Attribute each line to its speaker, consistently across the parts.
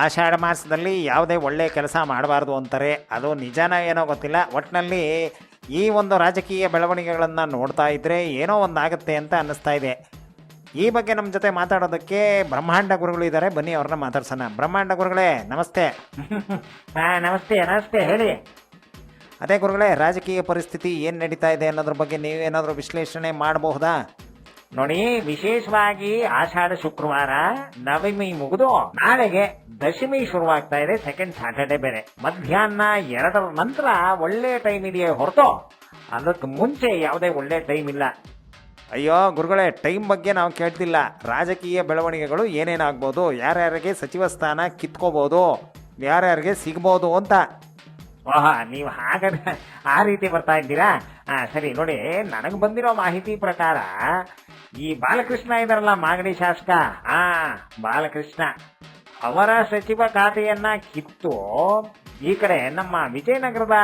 Speaker 1: ಆಷಾಢ ಮಾಸದಲ್ಲಿ ಯಾವುದೇ ಒಳ್ಳೆಯ ಕೆಲಸ ಮಾಡಬಾರ್ದು ಅಂತಾರೆ. ಅದು ನಿಜಾನ ಏನೋ ಗೊತ್ತಿಲ್ಲ. ಒಟ್ಟಿನಲ್ಲಿ ಈ ಒಂದು ರಾಜಕೀಯ ಬೆಳವಣಿಗೆಗಳನ್ನು ನೋಡ್ತಾ ಇದ್ದರೆ ಏನೋ ಒಂದು ಆಗುತ್ತೆ ಅಂತ ಅನ್ನಿಸ್ತಾ ಇದೆ. ಈ ಬಗ್ಗೆ ನಮ್ಮ ಜೊತೆ ಮಾತಾಡೋದಕ್ಕೆ ಬ್ರಹ್ಮಾಂಡ ಗುರುಗಳು ಇದ್ದಾರೆ. ಬನ್ನಿ ಅವ್ರನ್ನ ಮಾತಾಡ್ಸೋಣ. ಬ್ರಹ್ಮಾಂಡ ಗುರುಗಳೇ ನಮಸ್ತೆ.
Speaker 2: ನಮಸ್ತೆ ನಮಸ್ತೆ, ಹೇಳಿ.
Speaker 1: ಅದೇ ಗುರುಗಳೇ, ರಾಜಕೀಯ ಪರಿಸ್ಥಿತಿ ಏನು ನಡೀತಾ ಇದೆ ಅನ್ನೋದ್ರ ಬಗ್ಗೆ ನೀವೇನಾದರೂ ವಿಶ್ಲೇಷಣೆ ಮಾಡಬಹುದಾ?
Speaker 2: ನೋಡಿ, ವಿಶೇಷವಾಗಿ ಆಷಾಢ ಶುಕ್ರವಾರ ನವಮಿ ಮುಗಿದು ನಾಳೆಗೆ ದಶಮಿ ಶುರುವಾಗ್ತಾ ಇದೆ. ಸೆಕೆಂಡ್ ಸ್ಯಾಟರ್ಡೆ ಬೇರೆ. ಮಧ್ಯಾಹ್ನ 2 ನಂತರ ಒಳ್ಳೆ ಟೈಮ್ ಇದೆಯೇ ಹೊರತು ಅದಕ್ಕೆ ಮುಂಚೆ ಯಾವುದೇ ಒಳ್ಳೆ ಟೈಮ್ ಇಲ್ಲ.
Speaker 1: ಅಯ್ಯೋ ಗುರುಗಳೇ, ಟೈಮ್ ಬಗ್ಗೆ ನಾವು ಕೇಳ್ತಿಲ್ಲ. ರಾಜಕೀಯ ಬೆಳವಣಿಗೆಗಳು ಏನೇನಾಗ್ಬೋದು, ಯಾರ್ಯಾರಿಗೆ ಸಚಿವ ಸ್ಥಾನ ಕಿತ್ಕೋಬೋದು, ಯಾರ್ಯಾರಿಗೆ ಸಿಗ್ಬೋದು ಅಂತ.
Speaker 2: ಓಹಾ, ನೀವು ಹಾಗಾದ್ರೆ ಆ ರೀತಿ ಬರ್ತಾ ಇದ್ದೀರಾ? ಸರಿ, ನೋಡಿ, ನನಗೆ ಬಂದಿರೋ ಮಾಹಿತಿ ಪ್ರಕಾರ ಈ ಬಾಲಕೃಷ್ಣ ಇದಾರಲ್ಲ, ಮಾಗಡಿ ಶಾಸಕ, ಬಾಲಕೃಷ್ಣ ಅವರ ಸಚಿವ ಖಾತೆಯನ್ನ ಕಿತ್ತು ಈ ಕಡೆ ನಮ್ಮ ವಿಜಯನಗರದ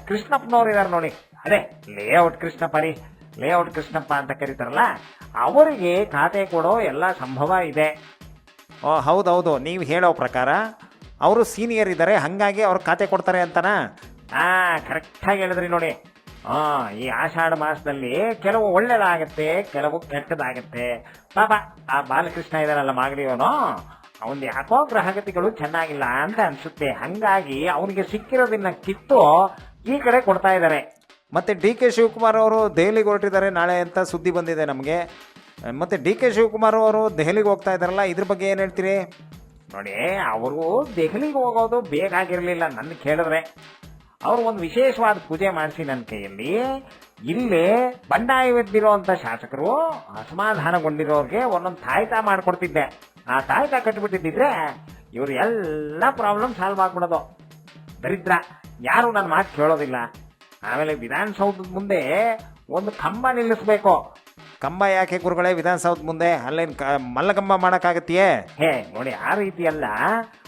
Speaker 2: ಕೃಷ್ಣಪ್ಪನವ್ರು ಇದಾರೆ ನೋಡಿ, ಅದೇ ಲೇಔಟ್ ಕೃಷ್ಣಪ್ಪ ಅಂತ ಕರೀತಾರಲ್ಲ, ಅವರಿಗೆ ಖಾತೆ ಕೊಡೋ ಎಲ್ಲ ಸಂಭವ ಇದೆ.
Speaker 1: ಓ ಹೌದೌದು, ನೀವು ಹೇಳೋ ಪ್ರಕಾರ ಅವರು ಸೀನಿಯರ್ ಇದ್ದಾರೆ, ಹಾಗಾಗಿ ಅವ್ರು ಖಾತೆ ಕೊಡ್ತಾರೆ ಅಂತನಾ?
Speaker 2: ಕರೆಕ್ಟಾಗಿ ಹೇಳಿದ್ರಿ ನೋಡಿ. ಈ ಆಷಾಢ ಮಾಸದಲ್ಲಿ ಕೆಲವು ಒಳ್ಳೇದಾಗತ್ತೆ, ಕೆಲವು ಕೆಟ್ಟದಾಗತ್ತೆ. ಪಾಪ ಆ ಬಾಲಕೃಷ್ಣ ಇದಾರಲ್ಲ ಮಾಗಡಿಯವನು, ಅವನ್ ಯಾಕೋ ಗ್ರಹಗತಿಗಳು ಚೆನ್ನಾಗಿಲ್ಲ ಅಂತ ಅನ್ಸುತ್ತೆ. ಹಂಗಾಗಿ ಅವನಿಗೆ ಸಿಕ್ಕಿರೋದನ್ನ ಕಿತ್ತು ಈ ಕಡೆ ಕೊಡ್ತಾ ಇದ್ದಾರೆ.
Speaker 1: ಮತ್ತೆ ಡಿ ಕೆ ಶಿವಕುಮಾರ್ ಅವರು ದೆಹಲಿಗೆ ಹೊರಟಿದ್ದಾರೆ ನಾಳೆ ಅಂತ ಸುದ್ದಿ ಬಂದಿದೆ ನಮಗೆ. ಮತ್ತೆ ಡಿ ಕೆ ಶಿವಕುಮಾರ್ ಅವರು ದೆಹಲಿಗೆ ಹೋಗ್ತಾ ಇದ್ದಾರಲ್ಲ, ಇದ್ರ ಬಗ್ಗೆ ಏನು ಹೇಳ್ತೀರಿ?
Speaker 2: ನೋಡಿ, ಅವರು ದೆಹಲಿಗೆ ಹೋಗೋದು ಬೇಕಾಗಿರಲಿಲ್ಲ. ನನ್ನ ಕೇಳಿದ್ರೆ ಅವರು ಒಂದು ವಿಶೇಷವಾದ ಪೂಜೆ ಮಾಡಿಸಿ ನನ್ನ ಕೈಯಲ್ಲಿ ಇಲ್ಲಿ ಬಂಡಾಯವಿದ್ದಿರುವಂತ ಶಾಸಕರು ಅಸಮಾಧಾನಗೊಂಡಿರೋರಿಗೆ ಒಂದೊಂದು ತಾಯ್ತ ಮಾಡ್ಕೊಡ್ತಿದ್ದೆ. ಆ ತಾಯ್ತ ಕಟ್ಟಿಬಿಟ್ಟಿದ್ರೆ ಇವ್ರು ಎಲ್ಲ ಪ್ರಾಬ್ಲಮ್ ಸಾಲ್ವ್ ಆಗ್ಬಿಡೋದು. ದರಿದ್ರ, ಯಾರು ನನ್ನ ಮಾತು ಕೇಳೋದಿಲ್ಲ. ಆಮೇಲೆ ವಿಧಾನಸೌಧದ ಮುಂದೆ ಒಂದು ಕಂಬ ನಿಲ್ಲಿಸ್ಬೇಕು.
Speaker 1: ಕಂಬ ಯಾಕೆ ಗುರುಗಳೇ ವಿಧಾನಸೌಧ ಮುಂದೆ? ಅಲ್ಲೇನು ಮಲ್ಲಕಂಬ ಮಾಡೋಕ್ಕಾಗತ್ತೆಯೇ?
Speaker 2: ನೋಡಿ, ಆ ರೀತಿ ಅಲ್ಲ,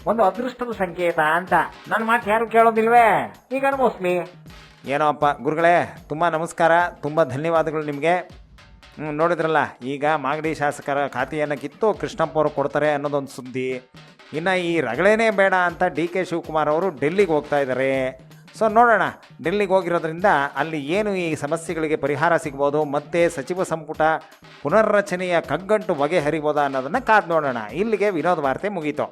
Speaker 2: ಒಂದು ಅದೃಷ್ಟದ ಸಂಕೇತ ಅಂತ. ನನ್ನ ಮಾತು ಯಾರು ಕೇಳೋದಿಲ್ವೇ? ಈಗ ಅನುಭವಿಸ್ಲಿ.
Speaker 1: ಏನೋ ಅಪ್ಪ ಗುರುಗಳೇ, ತುಂಬ ನಮಸ್ಕಾರ, ತುಂಬ ಧನ್ಯವಾದಗಳು ನಿಮಗೆ. ನೋಡಿದ್ರಲ್ಲ, ಈಗ ಮಾಗಡಿ ಶಾಸಕರ ಖಾತೆಯನ್ನು ಕಿತ್ತು ಕೃಷ್ಣಪ್ಪ ಅವರು ಕೊಡ್ತಾರೆ ಅನ್ನೋದೊಂದು ಸುದ್ದಿ. ಇನ್ನು ಈ ರಗಳೇನೇ ಬೇಡ ಅಂತ ಡಿ ಕೆ ಶಿವಕುಮಾರ್ ಅವರು ಡೆಲ್ಲಿಗೆ ಹೋಗ್ತಾ ಇದ್ದಾರೆ. ಸೊ ನೋಡೋಣ, ಡೆಲ್ಲಿಗೆ ಹೋಗಿರೋದ್ರಿಂದ ಅಲ್ಲಿ ಏನು ಈ ಸಮಸ್ಯೆಗಳಿಗೆ ಪರಿಹಾರ ಸಿಗ್ಬೋದು, ಮತ್ತು ಸಚಿವ ಸಂಪುಟ ಪುನರ್ರಚನೆಯ ಕಗ್ಗಂಟು ಬಗೆಹರಿಬೋದಾ ಅನ್ನೋದನ್ನು ಕಾದು ನೋಡೋಣ. ಇಲ್ಲಿಗೆ ವಿನೋದ ವಾರ್ತೆ ಮುಗೀತು.